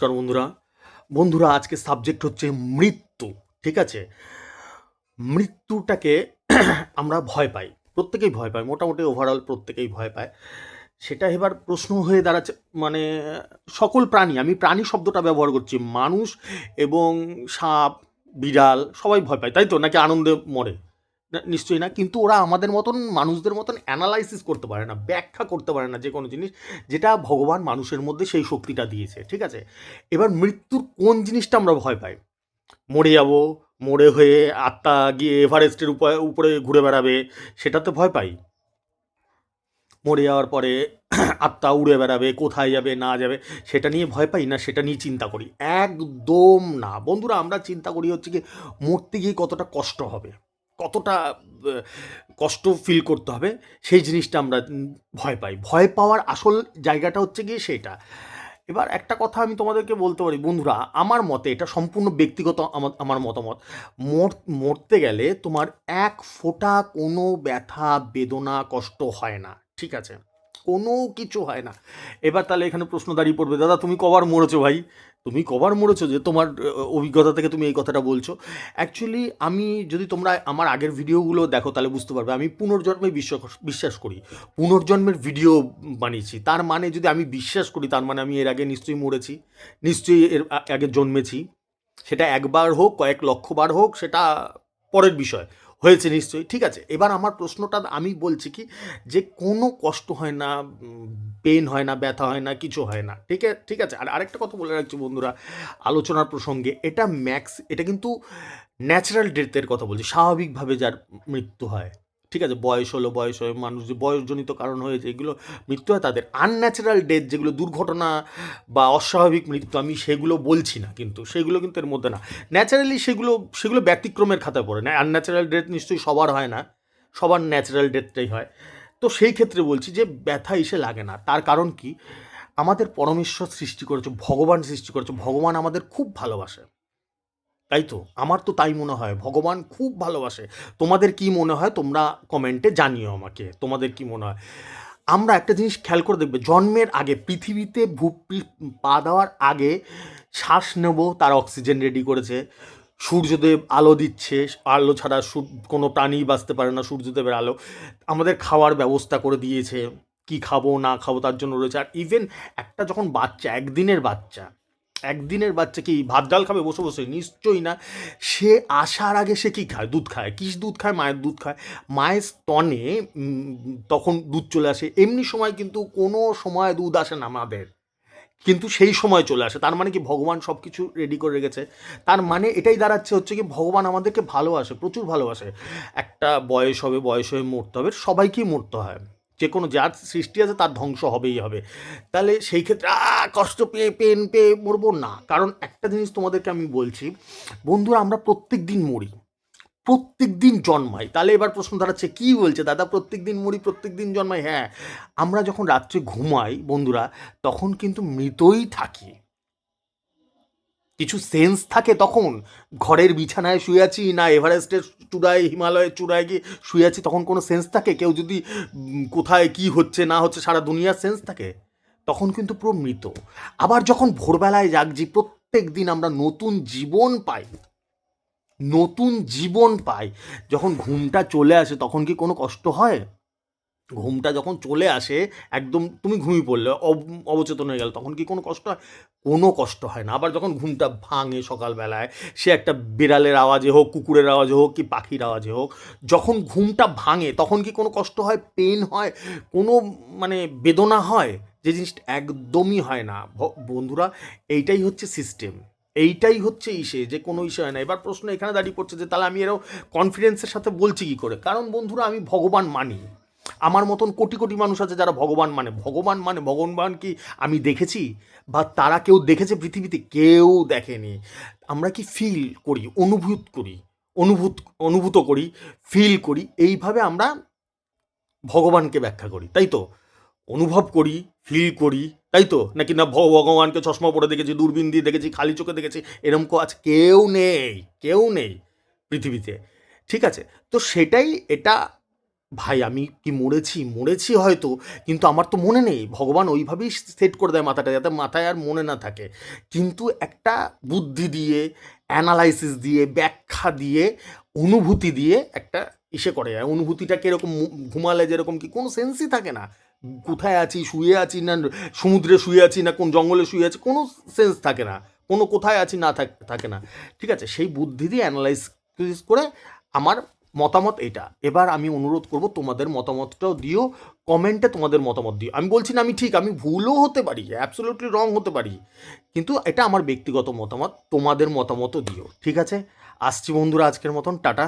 নমস্কার বন্ধুরা। বন্ধুরা, আজকে সাবজেক্ট হচ্ছে মৃত্যু। ঠিক আছে? মৃত্যুটাকে আমরা ভয় পাই। প্রত্যেকেই ভয় পায়। মোটামুটি ওভারঅল প্রত্যেকেই ভয় পায়। সেটা এবার প্রশ্ন হয়ে দাঁড়াচ্ছে, মানে সকল প্রাণী, আমি প্রাণী শব্দটা ব্যবহার করছি। মানুষ এবং সাপ, বিড়াল সবাই ভয় পায়, তাই তো? নাকি আনন্দে মরে? না, নিশ্চয়ই না। কিন্তু ওরা আমাদের মতন, মানুষদের মতন অ্যানালাইসিস করতে পারে না, ব্যাখ্যা করতে পারে না যে কোনো জিনিস, যেটা ভগবান মানুষের মধ্যে সেই শক্তিটা দিয়েছে। ঠিক আছে? এবার মৃত্যুর কোন জিনিসটা আমরা ভয় পাই? মরে যাব, মরে হয়ে আত্মা গিয়ে এভারেস্টের উপরে ঘুরে বেড়াবে, সেটাতে ভয় পাই। মরে যাওয়ার পরে আত্মা উড়ে বেড়াবে, কোথায় যাবে না যাবে সেটা নিয়ে ভয় পাই, না সেটা নিয়ে চিন্তা করি? একদম না বন্ধুরা। আমরা চিন্তা করি হচ্ছে কি, মরতে গিয়ে কতটা কষ্ট হবে, কতটা কষ্ট ফিল করতে হবে, সেই জিনিসটা আমরা ভয় পাই। ভয় পাওয়ার আসল জায়গাটা হচ্ছে গিয়ে সেটা। এবার একটা কথা আমি তোমাদেরকে বলতে পারি বন্ধুরা, আমার মতে, এটা সম্পূর্ণ ব্যক্তিগত আমার মতামত। মরতে গেলে তোমার এক ফোঁটা কোনো ব্যথা বেদনা কষ্ট হয় না। ঠিক আছে? কোনো কিছু হয় না। এবার তাহলে এখানে প্রশ্ন দাঁড়িয়ে পড়বে, দাদা তুমি কবার মরেছো ভাই? তুমি কবার মরেছো যে তোমার অভিজ্ঞতা থেকে তুমি এই কথাটা বলছো? অ্যাকচুয়ালি আমি, যদি তোমরা আমার আগের ভিডিওগুলো দেখো তাহলে বুঝতে পারবে আমি পুনর্জন্মে বিশ্বাস করি। পুনর্জন্মের ভিডিও বানিয়েছি। তার মানে যদি আমি বিশ্বাস করি, তার মানে আমি এর আগে নিশ্চয়ই মরেছি, নিশ্চয়ই এর আগে জন্মেছি। সেটা একবার হোক, কয়েক লক্ষবার হোক, সেটা পরের বিষয়। হয়েছে নিশ্চয়ই। ঠিক আছে? এবার আমার প্রশ্নটা আমি বলছি কি, যে কোনো কষ্ট হয় না, পেন হয় না, ব্যথা হয় না, কিছু হয় না। ঠিক আছে? আর আরেকটা কথা বলে রাখছি বন্ধুরা, আলোচনার প্রসঙ্গে, এটা কিন্তু ন্যাচারাল ডেথের কথা বলছি, স্বাভাবিকভাবে যার মৃত্যু হয়। ঠিক আছে? বয়স হয়ে মানুষ যে বয়সজনিত কারণ হয়েছে, এগুলো মৃত্যু হয় তাদের। আনন্যাচারাল ডেথ, যেগুলো দুর্ঘটনা বা অস্বাভাবিক মৃত্যু, আমি সেগুলো বলছি না, কিন্তু সেগুলো কিন্তু এর মধ্যে না। ন্যাচারালি সেগুলো ব্যতিক্রমের খাতায় পড়ে না। আনন্যাচারাল ডেথ নিশ্চয়ই সবার হয় না, সবার ন্যাচারাল ডেথটাই হয়। তো সেই ক্ষেত্রে বলছি যে ব্যথা এসে লাগে না। তার কারণ কি, আমাদের পরমেশ্বর সৃষ্টি করেছে, ভগবান সৃষ্টি করেছে, ভগবান আমাদের খুব ভালোবাসে। তাই তো? আমার তো তাই মনে হয়, ভগবান খুব ভালোবাসে। তোমাদের কি মনে হয় তোমরা কমেন্টে জানিও আমাকে, তোমাদের কি মনে হয়। আমরা একটা জিনিস খেয়াল করে দেখবে, জন্মের আগে, পৃথিবীতে পা দেওয়ার আগে শ্বাস নেব, তার অক্সিজেন রেডি করেছে। সূর্যদেব আলো দিচ্ছে, আলো ছাড়া কোনো প্রাণী বাঁচতে পারে না, সূর্যদেবের আলো। আমাদের খাওয়ার ব্যবস্থা করে দিয়েছে, কি খাবো না খাবো তার জন্য রয়েছে। আর ইভেন একটা যখন বাচ্চা, একদিনের বাচ্চা কি ভাত ডাল খাবে বসে বসে? নিশ্চয়ই না। সে আসার আগে সে কি খায়? দুধ খায়। কিস দুধ খায়? মায়ের দুধ খায়। মায়ের স্তনে তখন দুধ চলে আসে। এমনি সময় কিন্তু কোনো সময় দুধ আসে না আমাদের, কিন্তু সেই সময় চলে আসে। তার মানে কি, ভগবান সব কিছু রেডি করে রেখেছে। তার মানে এটাই দাঁড়াচ্ছে হচ্ছে কি, ভগবান আমাদেরকে ভালোবাসে, প্রচুর ভালোবাসে। একটা বয়স হবে, বয়স হয়ে মরতে হবে, সবাইকেই মরতে হয়। যে কোনো যার সৃষ্টি আছে তার ধ্বংস হবেই হবে। তাহলে সেই ক্ষেত্রে কষ্ট পেয়ে, পেন পেয়ে মরবো না। কারণ একটা জিনিস তোমাদেরকে আমি বলছি বন্ধুরা, আমরা প্রত্যেক দিন মরি, প্রত্যেক দিন জন্মাই। তাহলে এবার প্রশ্ন দাঁড়াচ্ছে, কি বলছে দাদা, প্রত্যেক দিন মরি, প্রত্যেক দিন জন্মাই? হ্যাঁ, আমরা যখন রাত্রে ঘুমাই বন্ধুরা, তখন কিন্তু মৃতই থাকি। কিছু সেন্স থাকে তখন? ঘরের বিছানায় শুয়ে আছি, না এভারেস্টের চূড়ায়, হিমালয়ের চূড়ায় গিয়ে শুয়ে আছি, তখন কোনো সেন্স থাকে? কেউ যদি কোথায় কি হচ্ছে না হচ্ছে সারা দুনিয়ার সেন্স থাকে? তখন কিন্তু পুরো মৃত। আবার যখন ভোরবেলায় জাগছি, প্রত্যেক দিন আমরা নতুন জীবন পাই, নতুন জীবন পাই। যখন ঘুমটা চলে আসে তখন কি কোনো কষ্ট হয়? ঘুমটা যখন চলে আসে, একদম তুমি ঘুমিয়ে পড়লে, অবচেতন হয়ে গেল, তখন কি কোনো কষ্ট হয়? কোনো কষ্ট হয় না। আবার যখন ঘুমটা ভাঙে সকালবেলায়, সে একটা বিড়ালের আওয়াজে হোক, কুকুরের আওয়াজে হোক, কি পাখির আওয়াজে হোক, যখন ঘুমটা ভাঙে তখন কি কোনো কষ্ট হয়, পেন হয়, কোনো মানে বেদনা হয়? যে জিনিসটা একদমই হয় না বন্ধুরা। এইটাই হচ্ছে সিস্টেম, এইটাই হচ্ছে যে কোনো ইসে হয় না। এবার প্রশ্ন এখানে দাঁড়িয়ে পড়ছে যে তাহলে আমি এরও কনফিডেন্সের সাথে বলছি কী করে? কারণ বন্ধুরা, আমি ভগবান মানি। আমার মতন কোটি কোটি মানুষ আছে যারা ভগবান মানে। ভগবান কি আমি দেখেছি? বা তারা কেউ দেখেছে পৃথিবীতে? কেউ দেখেনি। আমরা কি ফিল করি, অনুভূত করি, ফিল করি, এইভাবে আমরা ভগবানকে ব্যাখ্যা করি, তাই তো? অনুভব করি, ফিল করি, তাই তো? নাকি না ভগবানকে চশমা পরে দেখেছি, দূরবীন দিয়ে দেখেছি, খালি চোখে দেখেছি, এরম কেউ আছে? কেউ নেই পৃথিবীতে। ঠিক আছে? তো সেটাই, এটা ভাই আমি কি মরেছি হয়তো, কিন্তু আমার তো মনে নেই। ভগবান ওইভাবেই সেট করে দেয় মাথাটা, যাতে মাথায় আর মনে না থাকে। কিন্তু একটা বুদ্ধি দিয়ে, অ্যানালাইসিস দিয়ে, ব্যাখ্যা দিয়ে, অনুভূতি দিয়ে একটা করে যায়। অনুভূতিটা কিরকম, ঘুমালে যেরকম কি কোনো সেন্সই থাকে না। কোথায় আছি, শুয়ে আছি না সমুদ্রে শুয়ে আছি না কোন জঙ্গলে শুয়ে আছি, কোনো সেন্স থাকে না। কোনো কোথায় আছি না থাকে না। ঠিক আছে? সেই বুদ্ধি দিয়ে অ্যানালাইসিস করে আমার মতামত এটা। এবার আমি অনুরোধ করব তোমাদের মতামতটাও দিও, কমেন্টে তোমাদের মতামত দিও। আমি বলছি না আমি ঠিক, আমি ভুলও হতে পারি, অ্যাবসোলিউটলি রং হতে পারি, কিন্তু এটা আমার ব্যক্তিগত মতামত, তোমাদের মতামতও দিও। ঠিক আছে? আসছি বন্ধুরা, আজকের মতন টাটা।